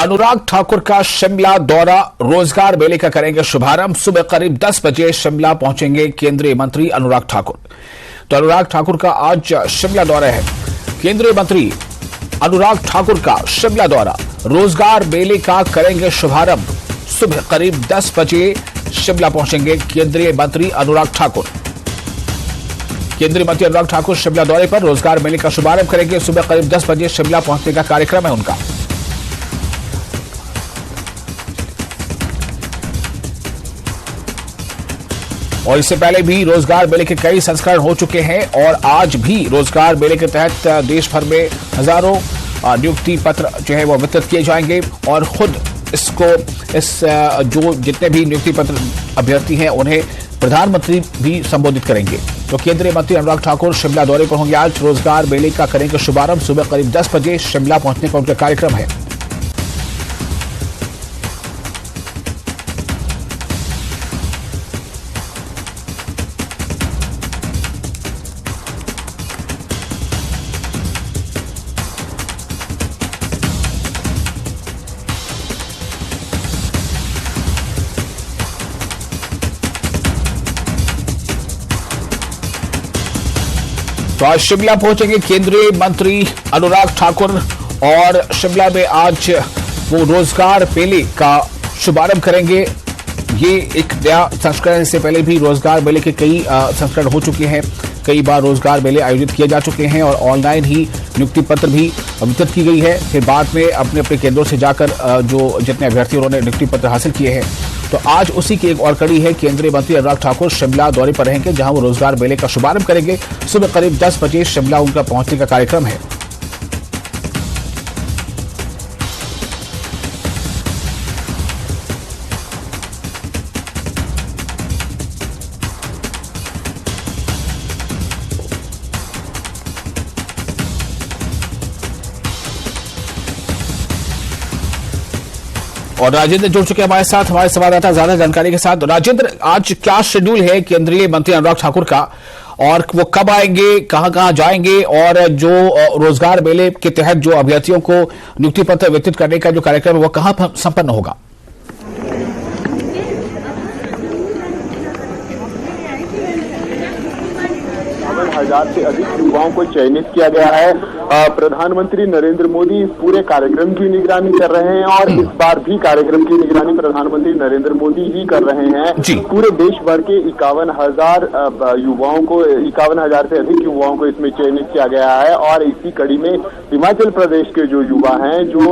अनुराग ठाकुर का शिमला दौरा, रोजगार मेले का करेंगे शुभारंभ। सुबह करीब 10 बजे शिमला पहुंचेंगे केंद्रीय मंत्री अनुराग ठाकुर। तो अनुराग ठाकुर का आज शिमला दौरा है। केंद्रीय मंत्री अनुराग ठाकुर का शिमला दौरा, रोजगार मेले का करेंगे शुभारंभ। सुबह करीब 10 बजे शिमला पहुंचेंगे केंद्रीय मंत्री अनुराग ठाकुर। केंद्रीय मंत्री अनुराग ठाकुर शिमला दौरे पर रोजगार मेले का शुभारंभ करेंगे। सुबह करीब 10 बजे शिमला पहुंचने का कार्यक्रम है उनका। और इससे पहले भी रोजगार मेले के कई संस्करण हो चुके हैं और आज भी रोजगार मेले के तहत देश भर में हजारों नियुक्ति पत्र जो है वो वितरित किए जाएंगे और खुद जो जितने भी नियुक्ति पत्र अभ्यर्थी हैं उन्हें प्रधानमंत्री भी संबोधित करेंगे। तो केंद्रीय मंत्री अनुराग ठाकुर शिमला दौरे पर होंगे। आज रोजगार मेले का करेंगे शुभारंभ। सुबह करीब 10 बजे शिमला पहुंचने का उनका कार्यक्रम है। तो आज शिमला पहुंचेंगे केंद्रीय मंत्री अनुराग ठाकुर और शिमला में आज वो रोजगार मेले का शुभारंभ करेंगे। ये एक नया संस्करण, इससे पहले भी रोजगार मेले के कई संस्करण हो चुके हैं। कई बार रोजगार मेले आयोजित किए जा चुके हैं और ऑनलाइन ही नियुक्ति पत्र भी वितरित की गई है। फिर बाद में अपने अपने केंद्रों से जाकर जो जितने अभ्यर्थी उन्होंने नियुक्ति पत्र हासिल किए हैं। तो आज उसी की एक और कड़ी है। केंद्रीय मंत्री अनुराग ठाकुर शिमला दौरे पर रहेंगे, जहां वो रोजगार मेले का शुभारंभ करेंगे। सुबह करीब 10 बजे शिमला उनका पहुंचने का कार्यक्रम है। और राजेंद्र जुड़ चुके हमारे साथ, हमारे संवाददाता ज्यादा जानकारी के साथ। राजेंद्र, आज क्या शेड्यूल है केंद्रीय मंत्री अनुराग ठाकुर का और वो कब आएंगे, कहां जाएंगे, और जो रोजगार मेले के तहत जो अभ्यर्थियों को नियुक्ति पत्र वितरित करने का जो कार्यक्रम है वो कहां संपन्न होगा? 50,000 से अधिक युवाओं को चयनित किया गया है। प्रधानमंत्री नरेंद्र मोदी इस पूरे कार्यक्रम की निगरानी कर रहे हैं और इस बार भी कार्यक्रम की निगरानी प्रधानमंत्री नरेंद्र मोदी ही कर रहे हैं। पूरे देश भर के 51,000 युवाओं को, 51,000 से अधिक युवाओं को इसमें चयनित किया गया है। और इसी कड़ी में हिमाचल प्रदेश के जो युवा हैं, जो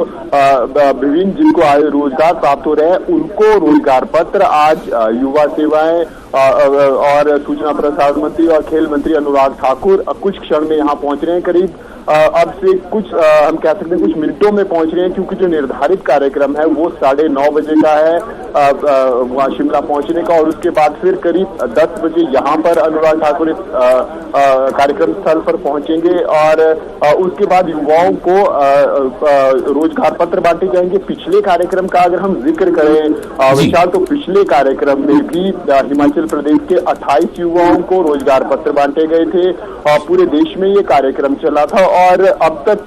विभिन्न जिनको रोजगार प्राप्त हो रहे हैं, उनको रोजगार पत्र आज युवा सेवाएं और सूचना प्रसारण मंत्री और खेल मंत्री अनुराग ठाकुर कुछ क्षण में यहाँ पहुंच रहे हैं। करीब अब से कुछ हम कह सकते हैं कुछ मिनटों में पहुंच रहे हैं, क्योंकि जो निर्धारित कार्यक्रम है वो 9:30 बजे का है वहाँ शिमला पहुंचने का। और उसके बाद फिर करीब 10 बजे यहाँ पर अनुराग ठाकुर इस कार्यक्रम स्थल पर पहुंचेंगे और उसके बाद युवाओं को रोजगार पत्र बांटे जाएंगे। पिछले कार्यक्रम का अगर हम जिक्र करें विशाल, तो पिछले कार्यक्रम में भी हिमाचल प्रदेश के 28 युवाओं को रोजगार पत्र बांटे गए थे और पूरे देश में ये कार्यक्रम चला था। और अब तक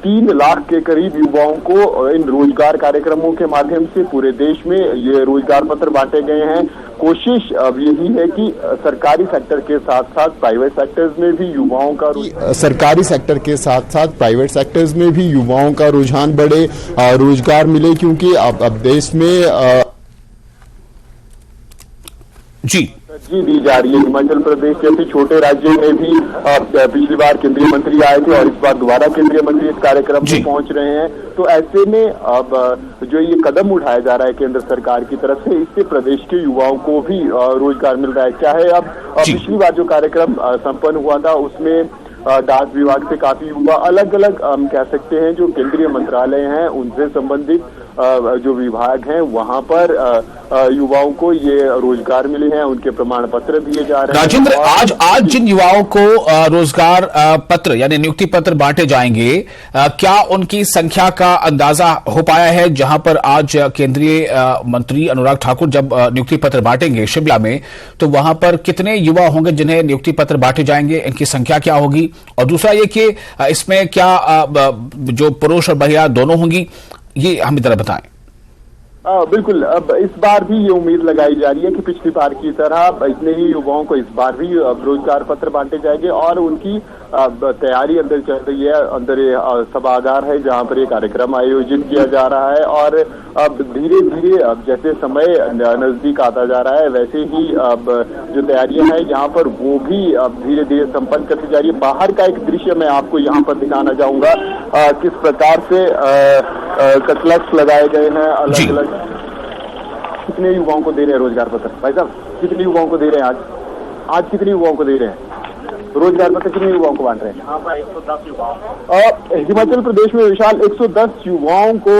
3 लाख के करीब युवाओं को इन रोजगार कार्यक्रमों के माध्यम से पूरे देश में ये रोजगार पत्र बांटे गए हैं। कोशिश अब यही है कि सरकारी सेक्टर के साथ साथ प्राइवेट सेक्टर्स में भी युवाओं का युवाओं का रुझान बढ़े, रोजगार मिले, क्योंकि अब देश में तरजीह दी जा रही है। हिमाचल प्रदेश जैसे छोटे राज्यों में भी पिछली बार केंद्रीय मंत्री आए थे और इस बार दोबारा केंद्रीय मंत्री इस कार्यक्रम में पहुंच रहे हैं। तो ऐसे में अब जो ये कदम उठाया जा रहा है केंद्र सरकार की तरफ से, इससे प्रदेश के युवाओं को भी रोजगार मिल रहा है। चाहे अब पिछली बार जो कार्यक्रम संपन्न हुआ था उसमें डाक विभाग से काफी युवा अलग अलग हम कह सकते हैं जो केंद्रीय मंत्रालय हैं उनसे संबंधित जो विभाग हैं वहां पर युवाओं को ये रोजगार मिले हैं, उनके प्रमाण पत्र दिए जा रहे हैं। राजेंद्र, आज जिन युवाओं को रोजगार पत्र यानी नियुक्ति पत्र बांटे जाएंगे, क्या उनकी संख्या का अंदाजा हो पाया है? जहां पर आज केंद्रीय मंत्री अनुराग ठाकुर जब नियुक्ति पत्र बांटेंगे शिमला में, तो वहां पर कितने युवा होंगे जिन्हें नियुक्ति पत्र बांटे जाएंगे? इनकी संख्या क्या होगी? और दूसरा ये कि इसमें क्या जो पुरुष और महिला दोनों होंगी, ये हमें जरा बताएं। बिल्कुल, अब इस बार भी ये उम्मीद लगाई जा रही है कि पिछली बार की तरह इतने ही युवाओं को इस बार भी रोजगार पत्र बांटे जाएंगे और उनकी तैयारी अंदर चल रही है। अंदर सभागार है जहां पर ये कार्यक्रम आयोजित किया जा रहा है और अब धीरे धीरे अब जैसे समय नजदीक आता जा रहा है वैसे ही अब जो तैयारियां हैं यहाँ पर वो भी अब धीरे धीरे संपन्न करती जा रही है। बाहर का एक दृश्य मैं आपको यहाँ पर दिखाना चाहूंगा, किस प्रकार से कटलक्स लगाए गए हैं अलग अलग। कितने युवाओं को दे रहे हैं रोजगार पत्र भाई साहब? कितने युवाओं को दे रहे हैं आज कितने युवाओं को दे रहे हैं रोजगार पत्र? कितने युवाओं को बांट रहे हैं? हाँ भाई, 110 युवाओं। हिमाचल प्रदेश में विशाल 110 युवाओं को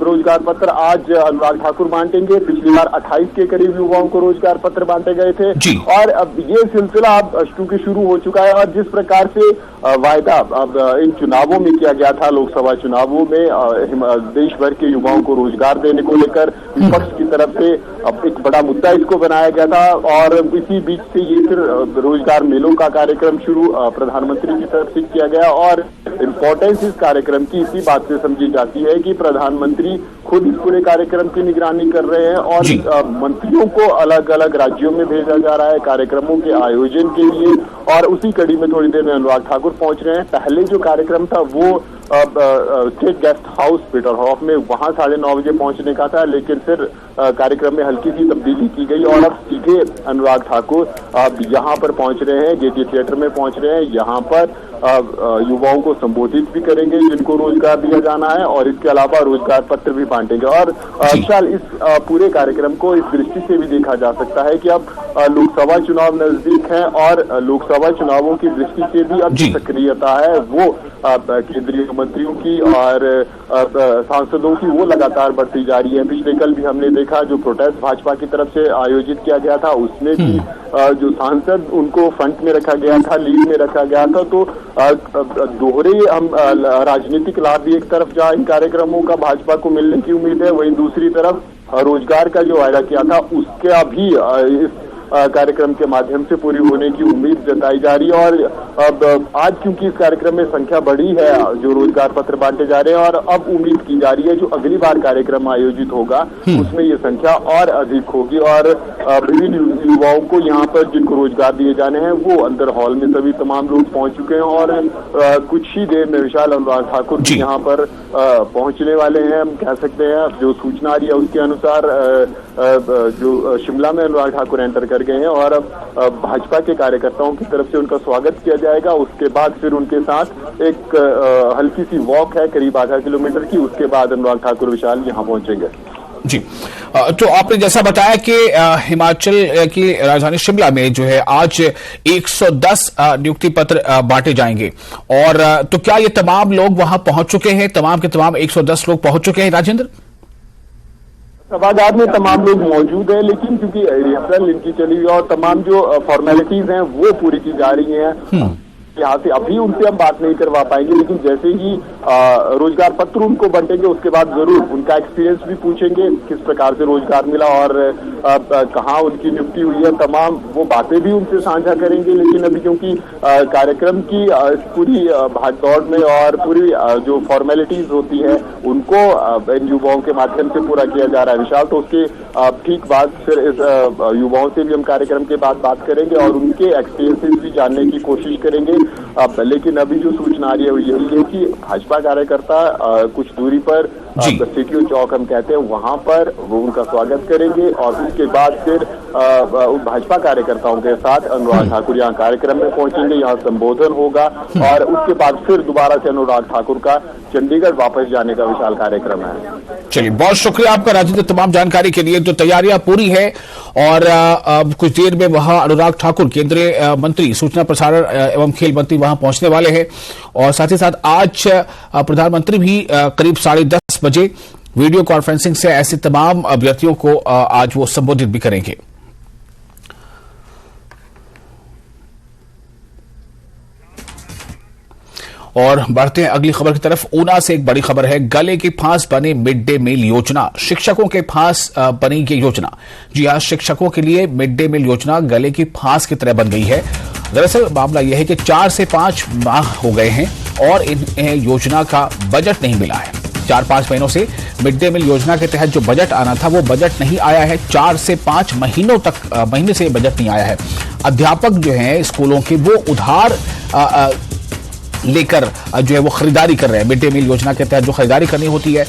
रोजगार पत्र आज अनुराग ठाकुर बांटेंगे। पिछली बार 28 के करीब युवाओं को रोजगार पत्र बांटे गए थे और अब ये सिलसिला अब चूंकि शुरू हो चुका है और जिस प्रकार से वायदा अब इन चुनावों में किया गया था, लोकसभा चुनावों में देश भर के युवाओं को रोजगार देने को लेकर विपक्ष की तरफ से अब एक बड़ा मुद्दा इसको बनाया गया था और इसी बीच से ये फिर रोजगार मेलों का कार्यक्रम शुरू प्रधानमंत्री की तरफ से किया गया और इम्पोर्टेंस इस कार्यक्रम की इसी बात से समझी जाती है कि प्रधानमंत्री खुद इस पूरे कार्यक्रम की निगरानी कर रहे हैं और मंत्रियों को अलग अलग राज्यों में भेजा जा रहा है कार्यक्रमों के आयोजन के लिए और उसी कड़ी में थोड़ी देर में अनुराग ठाकुर पहुंच रहे हैं। पहले जो कार्यक्रम था वो स्टेट गेस्ट हाउस पीटरहॉफ में वहां 9:30 बजे पहुंचने का था, लेकिन फिर कार्यक्रम में हल्की सी तब्दीली की गई और अब सीधे अनुराग ठाकुर अब यहाँ पर पहुंच रहे हैं, गेटी थिएटर में पहुंच रहे हैं। यहाँ पर युवाओं को संबोधित भी करेंगे जिनको रोजगार दिया जाना है और इसके अलावा रोजगार पत्र भी बांटेंगे। और विशाल, इस पूरे कार्यक्रम को इस दृष्टि से भी देखा जा सकता है कि अब लोकसभा चुनाव नजदीक है और लोकसभा चुनावों की दृष्टि से भी अब सक्रियता है वो केंद्रीय मंत्रियों की और सांसदों की वो लगातार बढ़ती जा रही है। पिछले कल भी हमने देखा जो प्रोटेस्ट भाजपा की तरफ से आयोजित किया गया था उसमें भी जो सांसद उनको फ्रंट में रखा गया था, लीड में रखा गया था। तो दोहरे हम राजनीतिक लाभ भी एक तरफ जहां इन कार्यक्रमों का भाजपा को मिलने की उम्मीद है, वहीं दूसरी तरफ रोजगार का जो वायदा किया था उसका भी इस कार्यक्रम के माध्यम से पूरी होने की उम्मीद जताई जा रही है। और अब आज क्योंकि इस कार्यक्रम में संख्या बढ़ी है जो रोजगार पत्र बांटे जा रहे हैं और अब उम्मीद की जा रही है जो अगली बार कार्यक्रम आयोजित होगा उसमें ये संख्या और अधिक होगी और विभिन्न युवाओं को यहाँ पर जिनको रोजगार दिए जाने हैं वो अंदर हॉल में सभी तमाम लोग पहुंच चुके हैं और कुछ ही देर में विशाल अनुराग ठाकुर यहाँ पर पहुंचने वाले हैं। हम कह सकते हैं जो सूचना आ रही है उसके अनुसार जो शिमला में अनुराग ठाकुर एंटर कर गए हैं और अब भाजपा के कार्यकर्ताओं की तरफ से उनका स्वागत किया जाएगा। उसके बाद फिर उनके साथ एक हल्की सी वॉक है करीब आधा किलोमीटर की, उसके बाद अनुराग ठाकुर विशाल यहाँ पहुंचेंगे। जी, तो आपने जैसा बताया कि हिमाचल की राजधानी शिमला में जो है आज 110 नियुक्ति पत्र बांटे जाएंगे और तो क्या ये तमाम लोग वहां पहुंच चुके हैं? तमाम के तमाम 110 लोग पहुंच चुके हैं राजेंद्र? सभागार में तमाम लोग मौजूद हैं, लेकिन क्योंकि रिहर्सल इनकी चली हुई और तमाम जो फॉर्मेलिटीज हैं वो पूरी की जा रही हैं यहाँ से अभी उनसे हम बात नहीं करवा पाएंगे, लेकिन जैसे ही रोजगार पत्र उनको बंटेंगे उसके बाद जरूर उनका एक्सपीरियंस भी पूछेंगे, किस प्रकार से रोजगार मिला और कहाँ उनकी नियुक्ति हुई है, तमाम वो बातें भी उनसे साझा करेंगे। लेकिन अभी क्योंकि कार्यक्रम की पूरी भागदौड़ में और पूरी जो फॉर्मेलिटीज होती है उनको इन युवाओं के माध्यम से पूरा किया जा रहा है विशाल, तो उसके ठीक बाद फिर इस युवाओं से भी हम कार्यक्रम के बाद बात करेंगे और उनके एक्सपीरियंसेस भी जानने की कोशिश करेंगे। लेकिन अभी जो सूचना आ रही है वो यही है कि भाजपा कार्यकर्ता कुछ दूरी पर सिटी चौक हम कहते हैं वहां पर वो उनका स्वागत करेंगे और उसके बाद फिर भाजपा कार्यकर्ताओं के साथ अनुराग ठाकुर यहाँ कार्यक्रम में पहुंचेंगे, यहाँ संबोधन होगा और उसके बाद फिर दोबारा से अनुराग ठाकुर का चंडीगढ़ वापस जाने का विशाल कार्यक्रम है। चलिए, बहुत शुक्रिया आपका राजेंद्र तमाम जानकारी के लिए। तो तैयारियां पूरी है और कुछ देर में वहां अनुराग ठाकुर केंद्रीय मंत्री सूचना प्रसारण एवं खेल मंत्री वहां पहुंचने वाले हैं और साथ ही साथ आज प्रधानमंत्री भी करीब 10:30 बजे वीडियो कॉन्फ्रेंसिंग से ऐसे तमाम अभ्यर्थियों को आज वो संबोधित भी करेंगे। और बढ़ते हैं अगली खबर की तरफ। ऊना से एक बड़ी खबर है, गले के फांस बने मिड डे मील योजना। शिक्षकों के फांस बनी ये योजना, जी हां, शिक्षकों के लिए मिड डे मील योजना गले की फांस की तरह बन गई है। दरअसल मामला यह है कि 4 से 5 माह हो गए हैं और इन योजना का बजट नहीं मिला है। 4-5 महीनों से मिड डे मील योजना के तहत जो बजट आना था वो बजट नहीं आया है। 4 से 5 महीने से बजट नहीं आया है। अध्यापक जो हैं स्कूलों के वो उधार लेकर जो है वो खरीदारी कर रहे हैं। मिड डे मील योजना के तहत जो खरीदारी करनी होती है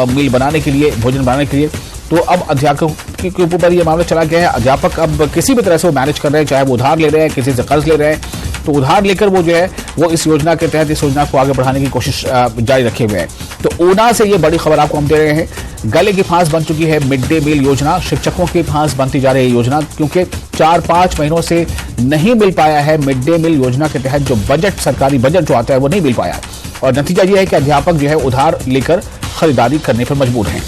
मील बनाने के लिए, भोजन बनाने के लिए, तो अब अध्यापकों के ऊपर ये मामला चला गया है। अध्यापक अब किसी भी तरह से वो मैनेज कर रहे हैं, चाहे वो उधार ले रहे हैं, किसी से कर्ज ले रहे हैं, तो उधार लेकर वो जो है वो इस योजना के तहत इस योजना को आगे बढ़ाने की कोशिश जारी रखे हुए हैं। तो ऊना से ये बड़ी खबर आपको हम दे रहे हैं। गले की फांस बन चुकी है मिड डे मील योजना, शिक्षकों की फांस बनती जा रही है योजना, क्योंकि 4-5 महीनों से नहीं मिल पाया है मिड डे मील योजना के तहत जो बजट, सरकारी बजट जो आता है वो नहीं मिल पाया। और नतीजा ये है कि अध्यापक जो है उधार लेकर खरीदारी करने पर मजबूर हैं।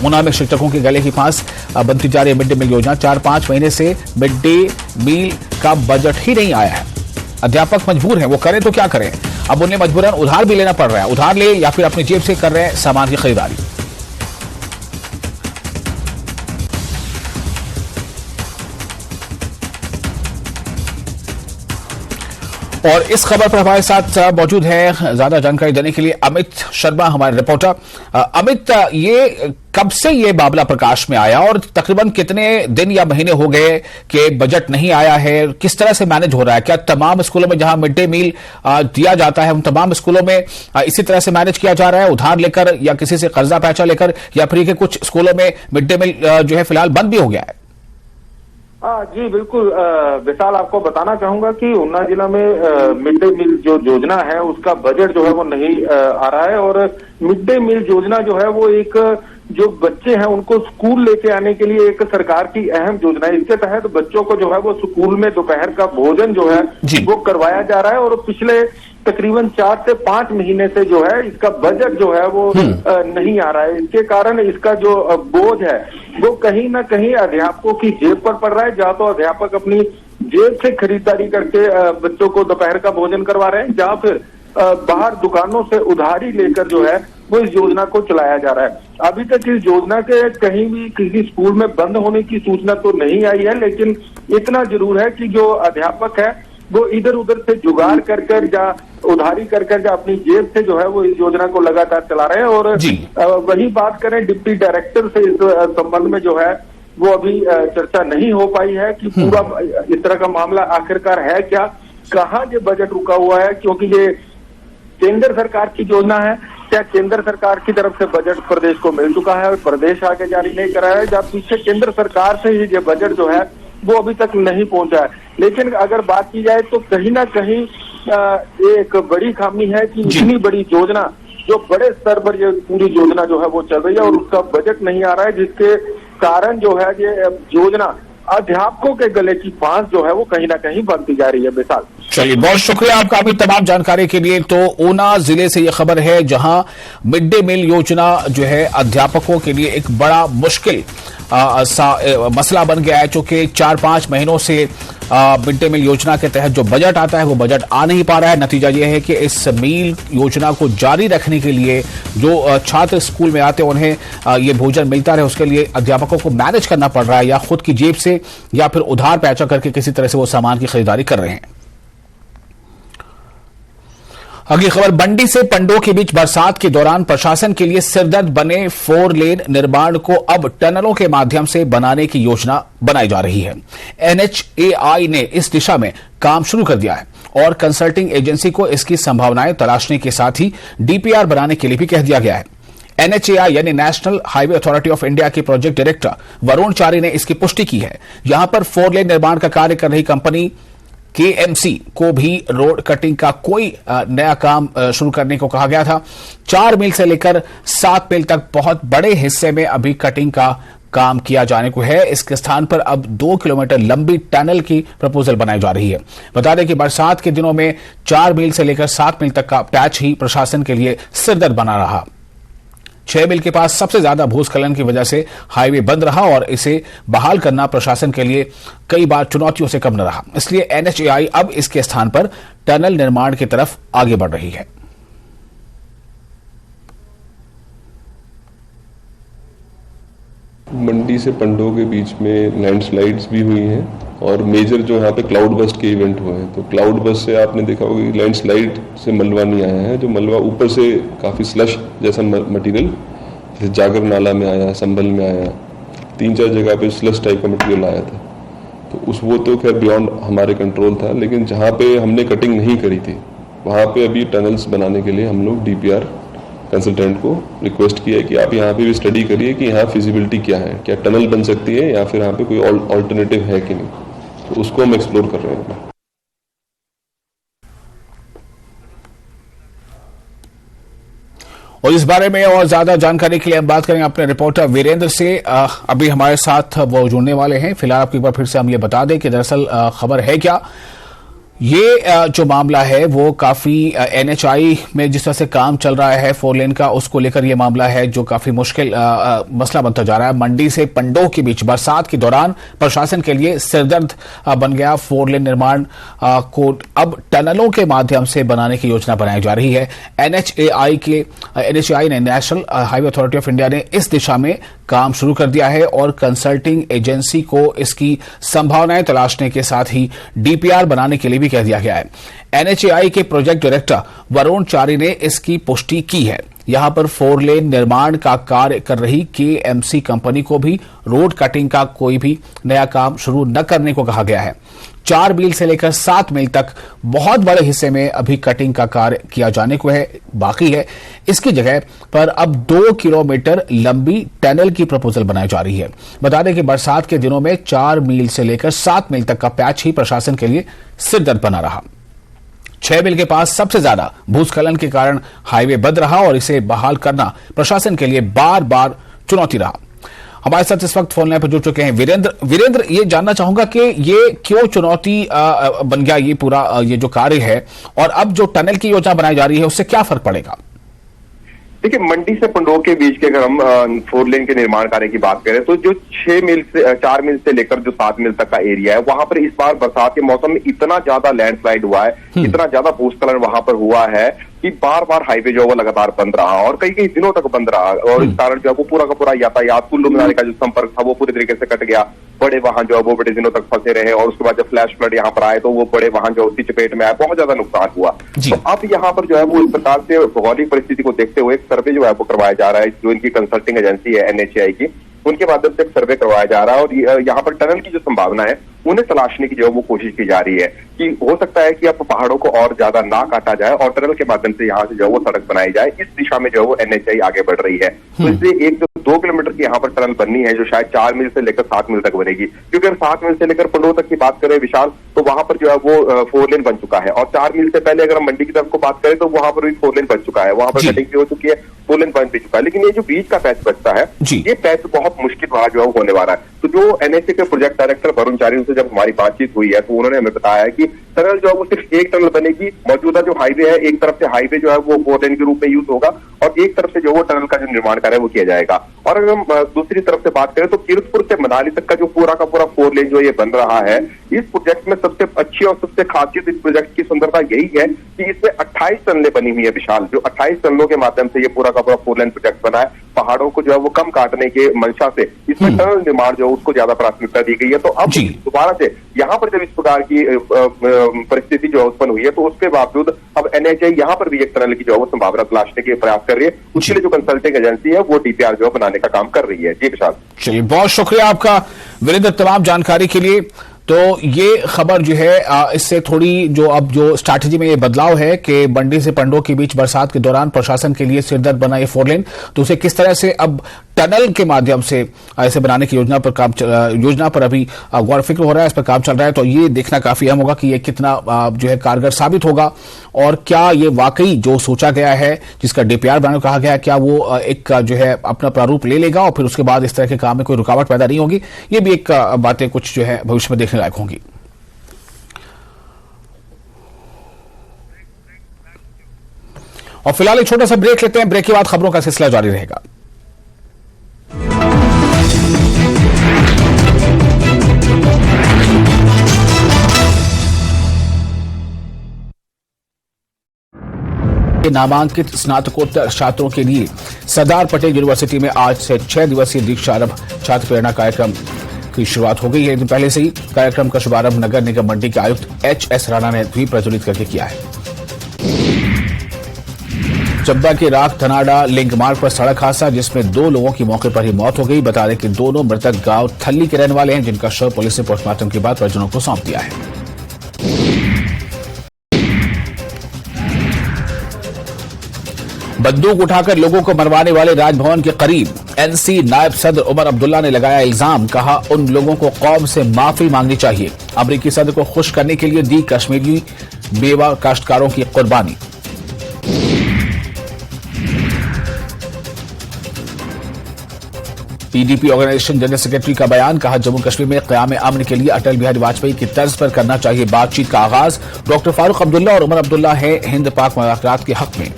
ऊना में शिक्षकों के गले की फांस बनती जा रही है मिड डे मील योजना। 4-5 महीने से मिड डे मील का बजट ही नहीं आया है। अध्यापक मजबूर हैं, वो करें तो क्या करें। अब उन्हें मजबूरन उधार भी लेना पड़ रहा है। उधार ले या फिर अपनी जेब से कर रहे हैं सामान की खरीदारी। और इस खबर पर हमारे साथ मौजूद है ज्यादा जानकारी देने के लिए अमित शर्मा, हमारे रिपोर्टर। अमित, ये कब से ये मामला प्रकाश में आया और तकरीबन कितने दिन या महीने हो गए कि बजट नहीं आया है? किस तरह से मैनेज हो रहा है? क्या तमाम स्कूलों में जहां मिड डे मील दिया जाता है उन तमाम स्कूलों में इसी तरह से मैनेज किया जा रहा है, उधार लेकर या किसी से कर्जा पैसा लेकर, या फिर के कुछ स्कूलों में मिड डे मील जो है फिलहाल बंद भी हो गया है? जी बिल्कुल विशाल, आपको बताना चाहूंगा कि ऊना जिला में मिड डे मील जो योजना है उसका बजट जो है वो नहीं आ रहा है। और मिड डे मील योजना जो है वो एक जो बच्चे हैं उनको स्कूल लेके आने के लिए एक सरकार की अहम योजना है। इसके तहत बच्चों को जो है वो स्कूल में दोपहर का भोजन जो है वो करवाया जा रहा है। और पिछले तकरीबन 4 से 5 महीने से जो है इसका बजट जो है वो नहीं आ रहा है। इसके कारण इसका जो बोझ है वो कहीं ना कहीं अध्यापकों की जेब पर पड़ रहा है। जहाँ तो अध्यापक अपनी जेब से खरीदारी करके बच्चों को दोपहर का भोजन करवा रहे हैं, जहाँ फिर बाहर दुकानों से उधारी लेकर जो है वो इस योजना को चलाया जा रहा है। अभी तक इस योजना के कहीं भी किसी स्कूल में बंद होने की सूचना तो नहीं आई है, लेकिन इतना जरूर है कि जो अध्यापक है वो इधर उधर से जुगाड़ कर जा उधारी कर जा अपनी जेब से जो है वो इस योजना को लगातार चला रहे हैं। और वही बात करें डिप्टी डायरेक्टर से इस संबंध में जो है वो अभी चर्चा नहीं हो पाई है कि पूरा इस तरह का मामला आखिरकार है क्या, कहाँ ये बजट रुका हुआ है, क्योंकि ये केंद्र सरकार की योजना है। क्या केंद्र सरकार की तरफ से बजट प्रदेश को मिल चुका है और प्रदेश आगे जारी नहीं कराया है, जब पीछे केंद्र सरकार से ही ये बजट जो है वो अभी तक नहीं पहुंचा है। लेकिन अगर बात की जाए तो कहीं ना कहीं एक बड़ी खामी है कि इतनी बड़ी योजना, जो बड़े स्तर पर ये पूरी योजना जो है वो चल रही है और उसका बजट नहीं आ रहा है, जिसके कारण जो है ये योजना अध्यापकों के गले की फांस जो है वो कहीं ना कहीं बनती जा रही है। विशाल, चलिए बहुत शुक्रिया आपका अभी तमाम जानकारी के लिए। तो ऊना जिले से यह खबर है जहां मिड डे मील योजना जो है अध्यापकों के लिए एक बड़ा मुश्किल मसला बन गया है, क्योंकि 4-5 महीनों से मिड डे मील योजना के तहत जो बजट आता है वो बजट आ नहीं पा रहा है। नतीजा यह है कि इस मील योजना को जारी रखने के लिए जो छात्र स्कूल में आते हैं उन्हें ये भोजन मिलता रहे, उसके लिए अध्यापकों को मैनेज करना पड़ रहा है, या खुद की जेब से या फिर उधार पैसा करके किसी तरह से वो सामान की खरीदारी कर रहे हैं। अगली खबर, बंडी से पंडोह के बीच बरसात के दौरान प्रशासन के लिए सिरदर्द बने 4 लेन निर्माण को अब टनलों के माध्यम से बनाने की योजना बनाई जा रही है। NHAI ने इस दिशा में काम शुरू कर दिया है और कंसल्टिंग एजेंसी को इसकी संभावनाएं तलाशने के साथ ही DPR बनाने के लिए भी कह दिया गया है। NHAI यानी national highway authority of India के प्रोजेक्ट डायरेक्टर वरुण चारी ने इसकी पुष्टि की है। यहां पर 4 लेन निर्माण का कार्य कर रही कंपनी KMC को भी रोड कटिंग का कोई नया काम शुरू करने को कहा गया था। 4 मील से लेकर 7 मील तक बहुत बड़े हिस्से में अभी कटिंग का काम किया जाने को है। इसके स्थान पर अब 2 किलोमीटर लंबी टनल की प्रपोजल बनाई जा रही है। बता दें कि बरसात के दिनों में 4 मील से लेकर 7 मील तक का पैच ही प्रशासन के लिए सिरदर्द बना रहा। 6 मील के पास सबसे ज्यादा भूस्खलन की वजह से हाईवे बंद रहा और इसे बहाल करना प्रशासन के लिए कई बार चुनौतियों से कम न रहा। इसलिए NHAI अब इसके स्थान पर टनल निर्माण की तरफ आगे बढ़ रही है। मंडी से पंडोह के बीच में लैंडस्लाइड्स भी हुई हैं और मेजर जो यहाँ पे क्लाउड बस्ट के इवेंट हुए हैं। तो क्लाउड बस्ट से आपने देखा होगा कि लैंडस्लाइड से मलबा नहीं आया है, जो मलबा ऊपर से काफ़ी स्लश जैसा मटेरियल जैसे जागर नाला में आया, संभल में आया, 3-4 जगह पे स्लश टाइप का मटेरियल आया था। तो वो तो खैर बियॉन्ड हमारे कंट्रोल था, लेकिन जहाँ पे हमने कटिंग नहीं करी थी वहाँ पे अभी टनल्स बनाने के लिए हम लोग DPR कंसल्टेंट को रिक्वेस्ट किया है कि आप यहाँ पे भी स्टडी करिए कि यहाँ फिजिबिलिटी क्या है, क्या टनल बन सकती है या फिर यहाँ पे कोई ऑल्टरनेटिव है कि नहीं। तो उसको हम एक्सप्लोर कर रहे हैं। और इस बारे में और ज्यादा जानकारी के लिए हम बात करेंगे अपने रिपोर्टर वीरेंद्र से। अभी हमारे साथ वो जुड़ने वाले हैं। फिलहाल आपको एक बार फिर से हम ये बता दें कि दरअसल खबर है क्या, ये जो मामला है वो काफी NHI में जिस तरह से काम चल रहा है 4 लेन का, उसको लेकर ये मामला है जो काफी मुश्किल मसला बनता जा रहा है। मंडी से पंडोह के बीच बरसात के दौरान प्रशासन के लिए सिरदर्द बन गया। 4 लेन निर्माण को अब टनलों के माध्यम से बनाने की योजना बनाई जा रही है। NHI ने, national highway authority of India ने इस दिशा में काम शुरू कर दिया है और कंसल्टिंग एजेंसी को इसकी संभावनाएं तलाशने के साथ ही DPR बनाने के लिए भी कह दिया गया है। NHAI के प्रोजेक्ट डायरेक्टर वरुण चारी ने इसकी पुष्टि की है। यहां पर 4 लेन निर्माण का कार्य कर रही KMC कंपनी को भी रोड कटिंग का कोई भी नया काम शुरू न करने को कहा गया है। 4 मील से लेकर 7 मील तक बहुत बड़े हिस्से में अभी कटिंग का कार्य किया जाने को है, बाकी है। इसकी जगह पर अब 2 किलोमीटर लंबी टनल की प्रपोजल बनाई जा रही है। बता दें कि बरसात के दिनों में 4 मील से लेकर 7 मील तक का पैच ही प्रशासन के लिए सिरदर्द बना रहा। 6 मील के पास सबसे ज्यादा भूस्खलन के कारण हाईवे बंद रहा और इसे बहाल करना प्रशासन के लिए बार बार चुनौती रहा। हमारे साथ इस वक्त फोन लाइन पर जुड़ चुके हैं वीरेंद्र, ये जानना चाहूंगा कि ये क्यों चुनौती बन गया ये पूरा ये जो कार्य है, और अब जो टनल की योजना बनाई जा रही है उससे क्या फर्क पड़ेगा? देखिए, मंडी से पंडोह के बीच के अगर हम 4 लेन के निर्माण कार्य की बात करें तो जो 4 मील से लेकर जो 7 मील तक का एरिया है, वहां पर इस बार बरसात के मौसम में इतना ज्यादा लैंडस्लाइड हुआ है, इतना ज्यादा भूस्खलन वहां पर हुआ है कि बार बार हाईवे जो है वो लगातार बंद रहा और कई दिनों तक बंद रहा। और इस कारण जो है वो पूरा का पूरा यातायात, कुल्लू मनाली का जो संपर्क था वो पूरी तरीके से कट गया। बड़े वाहन जो है वो बड़े दिनों तक फंसे रहे और उसके बाद जब फ्लैश फ्लड यहाँ पर आए तो वो बड़े वाहन जो उसकी चपेट में आए, बहुत ज्यादा नुकसान हुआ। तो अब यहाँ पर जो है वो इस प्रकार से भौगोलिक परिस्थिति को देखते हुए एक सर्वे जो है वो करवाया जा रहा है, जो इनकी कंसल्टिंग एजेंसी है NHAI की, उनके माध्यम से एक सर्वे करवाया जा रहा है। और यहाँ पर टनल की जो संभावना है उन्हें तलाशने की जो है वो कोशिश की जा रही है कि हो सकता है कि अब पहाड़ों को और ज्यादा ना काटा जाए और टनल के माध्यम से यहाँ से जो है वो सड़क बनाई जाए। इस दिशा में जो है वो NHAI आगे बढ़ रही है। तो इसलिए एक जो 2 किलोमीटर की यहाँ पर टनल बननी है जो शायद 4 मील से लेकर 7 मील तक बनेगी, क्योंकि अगर 7 मील से लेकर पंडोह तक की बात करें विशाल, तो वहां पर जो है वो 4 लेन बन चुका है। और 4 मील से पहले अगर हम मंडी की तरफ को बात करें तो वहां पर भी 4 लेन बन चुका है, वहां पर कटिंग भी हो चुकी है, 4 लेन बन भी चुका है। लेकिन ये जो बीच का पैच बचता है, ये पैच बहुत मुश्किल वहां जो है होने वाला है। तो जो NHAI के प्रोजेक्ट डायरेक्टर वरुण चारी से जब हमारी बातचीत हुई है तो उन्होंने हमें बताया कि टनल जो है वो सिर्फ एक टनल बनेगी। मौजूदा जो हाईवे है, एक तरफ से हाईवे जो है वो 4 लेन के रूप में यूज होगा और एक तरफ से जो वो टनल का जो निर्माण कार्य है वो किया जाएगा। और अगर हम दूसरी तरफ से बात करें तो कीरतपुर से मनाली तक का जो पूरा का पूरा 4 लेन जो ये बन रहा है, इस प्रोजेक्ट में सबसे अच्छी और सबसे खासियत इस प्रोजेक्ट की सुंदरता यही है कि इसमें 28 टनलें बनी हुई है विशाल, जो 28 टनलों के माध्यम से ये पूरा का पूरा 4 लेन प्रोजेक्ट बना है। पहाड़ों को जो है वो कम काटने के मंशा से इसमें टनल निर्माण जो है उसको ज्यादा प्राथमिकता दी गई है। तो अब दोबारा से यहाँ पर जब इस प्रकार की परिस्थिति जो है उत्पन्न हुई है तो उसके बावजूद अब NHAI यहाँ पर भी एक टनल की जो है वो संभावना तलाशने के प्रयास कर रही है। उसके लिए जो कंसल्टिंग एजेंसी है वो DPR जो है बनाने का काम कर रही है। जी विशाल, चलिए बहुत शुक्रिया आपका वीरेंद्र तमाम जानकारी के लिए। तो ये खबर जो है इससे थोड़ी जो अब जो स्ट्रैटेजी में ये बदलाव है कि मंडी से पंडोह के बीच बरसात के दौरान प्रशासन के लिए सिरदर्द बना ये 4 लेन, तो उसे किस तरह से अब टनल के माध्यम से ऐसे बनाने की योजना पर अभी गौर फिक्र हो रहा है, इस पर काम चल रहा है। तो ये देखना काफी अहम होगा कि ये कितना जो है कारगर साबित होगा और क्या ये वाकई जो सोचा गया है, जिसका DPR बनाने को कहा गया है, क्या वो एक जो है अपना प्रारूप ले लेगा और फिर उसके बाद इस तरह के काम में कोई रुकावट पैदा नहीं होगी। ये भी एक बातें कुछ जो है भविष्य में देखने लायक होंगी। और फिलहाल एक छोटा सा ब्रेक लेते हैं, ब्रेक के बाद खबरों का सिलसिला जारी रहेगा। नामांकित स्नातकोत्तर छात्रों के लिए सरदार पटेल यूनिवर्सिटी में आज से 6 दिवसीय दीक्षारंभ छात्र प्रेरणा कार्यक्रम की शुरुआत हो गई है। एक दिन पहले से ही कार्यक्रम का शुभारंभ नगर निगम मंडी के आयुक्त एच.एस. राणा ने भी प्रज्वलित करके किया है। चंबा के राख धनाड़ा लिंक मार्ग पर सड़क हादसा, जिसमें 2 लोगों की मौके पर ही मौत हो गई। बता दें कि दोनों मृतक गांव थल्ली के रहने वाले हैं, जिनका शव पुलिस ने पोस्टमार्टम के बाद परिजनों को सौंप दिया है। बंदूक उठाकर लोगों को मरवाने वाले राजभवन के करीब एनसी नायब सदर उमर अब्दुल्ला ने लगाया इल्जाम। कहा, उन लोगों को कौम से माफी मांगनी चाहिए। अमरीकी सदर को खुश करने के लिए दी कश्मीरी मेवा काश्तकारों की कुर्बानी। पीडीपी ऑर्गेनाइजेशन जनरल सेक्रेटरी का बयान। कहा, जम्मू कश्मीर में क़याम अमन के लिए अटल बिहारी वाजपेयी की तर्ज पर करना चाहिए बातचीत का आगाज। डॉक्टर फारूक अब्दुल्ला और उमर अब्दुल्ला है हिंद पाक मुलाकात के हक में।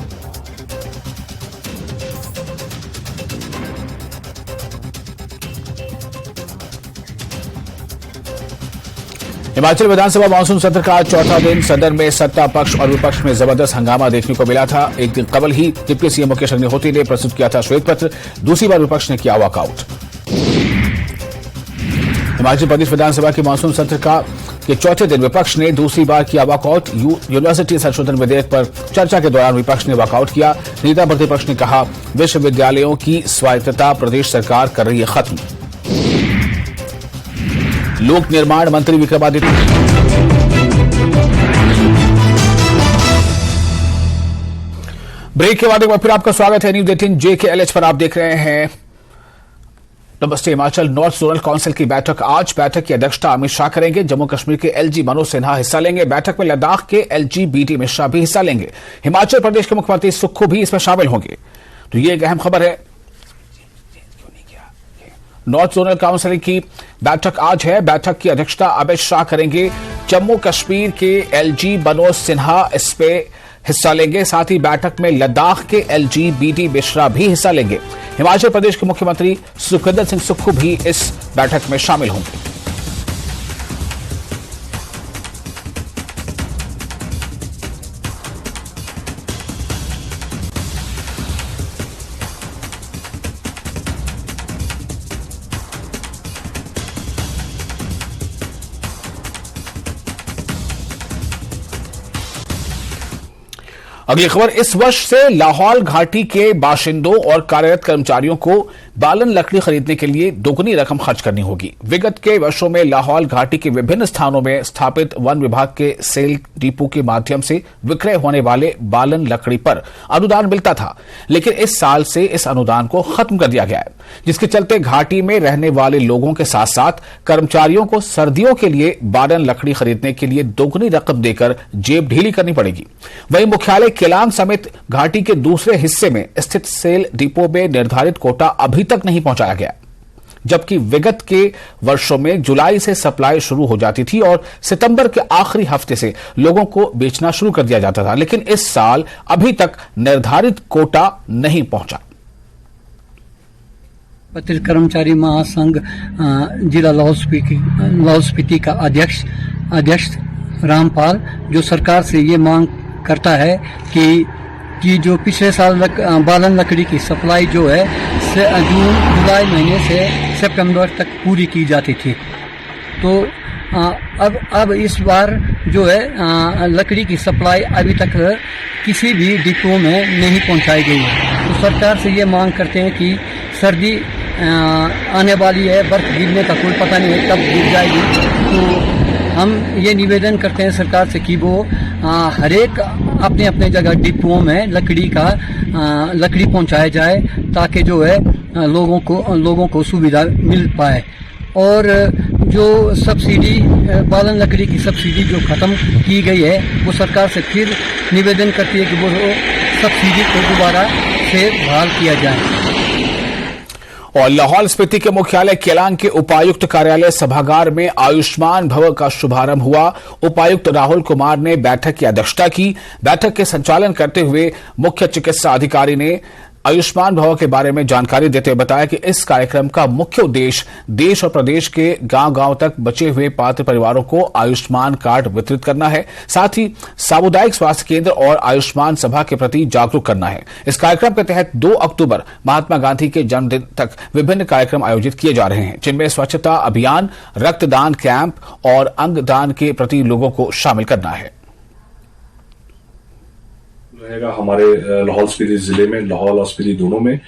हिमाचल विधानसभा मानसून सत्र का आज चौथा दिन। सदन में सत्ता पक्ष और विपक्ष में जबरदस्त हंगामा देखने को मिला था। एक दिन कबल ही डिप्टी सीएम मुकेश अग्निहोत्री ने प्रस्तुत किया था श्वेत पत्र। दूसरी बार विपक्ष ने किया वॉकआउट। हिमाचल प्रदेश विधानसभा के मानसून सत्र के चौथे दिन विपक्ष ने दूसरी बार किया वॉकआउट। यूनिवर्सिटी संशोधन विधेयक पर चर्चा के दौरान विपक्ष ने वॉकआउट किया। नेता प्रतिपक्ष ने कहा, विश्वविद्यालयों की स्वायत्तता प्रदेश सरकार कर रही है खत्म। लोक निर्माण मंत्री विक्रमादित्य ब्रेक के बाद एक बार फिर आपका स्वागत है न्यूज़ 18 JKLH पर। आप देख रहे हैं नमस्ते हिमाचल। नॉर्थ जोनल काउंसिल की बैठक आज। बैठक की अध्यक्षता अमित शाह करेंगे। जम्मू कश्मीर के LG मनोज सिन्हा हिस्सा लेंगे। बैठक में लद्दाख के LG BD मिश्रा भी हिस्सा लेंगे। हिमाचल प्रदेश के मुख्यमंत्री सुक्खू भी इसमें शामिल होंगे। तो ये एक अहम खबर है। नॉर्थ जोनल काउंसिल की बैठक आज है। बैठक की अध्यक्षता अमित शाह करेंगे। जम्मू कश्मीर के LG मनोज सिन्हा इस पे हिस्सा लेंगे। साथ ही बैठक में लद्दाख के LG BD मिश्रा भी हिस्सा लेंगे। हिमाचल प्रदेश के मुख्यमंत्री सुखविंदर सिंह सुक्खू भी इस बैठक में शामिल होंगे। अगली खबर, इस वर्ष से लाहौल घाटी के बाशिंदों और कार्यरत कर्मचारियों को बालन लकड़ी खरीदने के लिए दोगुनी रकम खर्च करनी होगी। विगत के वर्षों में लाहौल घाटी के विभिन्न स्थानों में स्थापित वन विभाग के सेल डिपो के माध्यम से विक्रय होने वाले बालन लकड़ी पर अनुदान मिलता था, लेकिन इस साल से इस अनुदान को खत्म कर दिया गया है, जिसके चलते घाटी में रहने वाले लोगों के साथ साथ कर्मचारियों को सर्दियों के लिए बालन लकड़ी खरीदने के लिए दोगुनी रकम देकर जेब ढीली करनी पड़ेगी। वहीं मुख्यालय केलांग समेत घाटी के दूसरे हिस्से में स्थित सेल डिपो में निर्धारित कोटा अभी तक नहीं पहुंचाया गया, जबकि विगत के वर्षों में जुलाई से सप्लाई शुरू हो जाती थी और सितंबर के आखिरी हफ्ते से लोगों को बेचना शुरू कर दिया जाता था, लेकिन इस साल अभी तक निर्धारित कोटा नहीं पहुंचा। पत्र कर्मचारी महासंघ जिला लाहौल स्पीति का अध्यक्ष रामपाल जो सरकार से ये मांग करता है कि जो पिछले साल बालन लकड़ी की सप्लाई जो है जून जुलाई महीने से सितंबर तक पूरी की जाती थी, तो अब इस बार जो है लकड़ी की सप्लाई अभी तक किसी भी डिपो में नहीं पहुंचाई गई है। तो सरकार से ये मांग करते हैं कि सर्दी आने वाली है, बर्फ गिरने का कोई पता नहीं है कब गिर जाएगी, तो हम ये निवेदन करते हैं सरकार से कि वो हर एक अपने अपने जगह डिपुओं में लकड़ी पहुंचाया जाए, ताकि जो है लोगों को सुविधा मिल पाए। और जो सब्सिडी बालन लकड़ी की सब्सिडी जो खत्म की गई है, वो सरकार से फिर निवेदन करती है कि वो सब्सिडी को दोबारा से बहाल किया जाए। और लाहौल स्पीति के मुख्यालय केलांग के उपायुक्त कार्यालय सभागार में आयुष्मान भव का शुभारंभ हुआ। उपायुक्त राहुल कुमार ने बैठक की अध्यक्षता की। बैठक के संचालन करते हुए मुख्य चिकित्सा अधिकारी ने आयुष्मान भव के बारे में जानकारी देते हुए बताया कि इस कार्यक्रम का मुख्य उद्देश्य देश और प्रदेश के गांव-गांव तक बचे हुए पात्र परिवारों को आयुष्मान कार्ड वितरित करना है। साथ ही सामुदायिक स्वास्थ्य केंद्र और आयुष्मान सभा के प्रति जागरूक करना है। इस कार्यक्रम के तहत 2 अक्टूबर महात्मा गांधी के जन्मदिन तक विभिन्न कार्यक्रम आयोजित किए जा रहे हैं, जिनमें स्वच्छता अभियान, रक्तदान कैंप और अंगदान के प्रति लोगों को शामिल करना है। रहेगा हमारे लाहौल स्पीति जिले में, लाहौल और स्पीति दोनों में।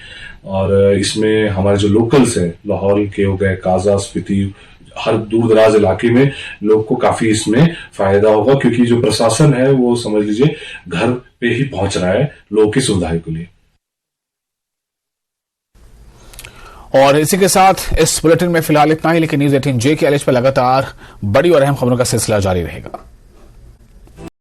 और इसमें हमारे जो लोकल्स हैं, लाहौल के हो गए, काजा, स्पीति, हर दूर दराज इलाके में लोग को काफी इसमें फायदा होगा, क्योंकि जो प्रशासन है वो समझ लीजिए घर पे ही पहुंच रहा है लोगों की सुविधा के लिए। और इसी के साथ इस बुलेटिन में फिलहाल इतना ही, लेकिन न्यूज 18J के एलएच पर लगातार बड़ी और अहम खबरों का सिलसिला जारी रहेगा।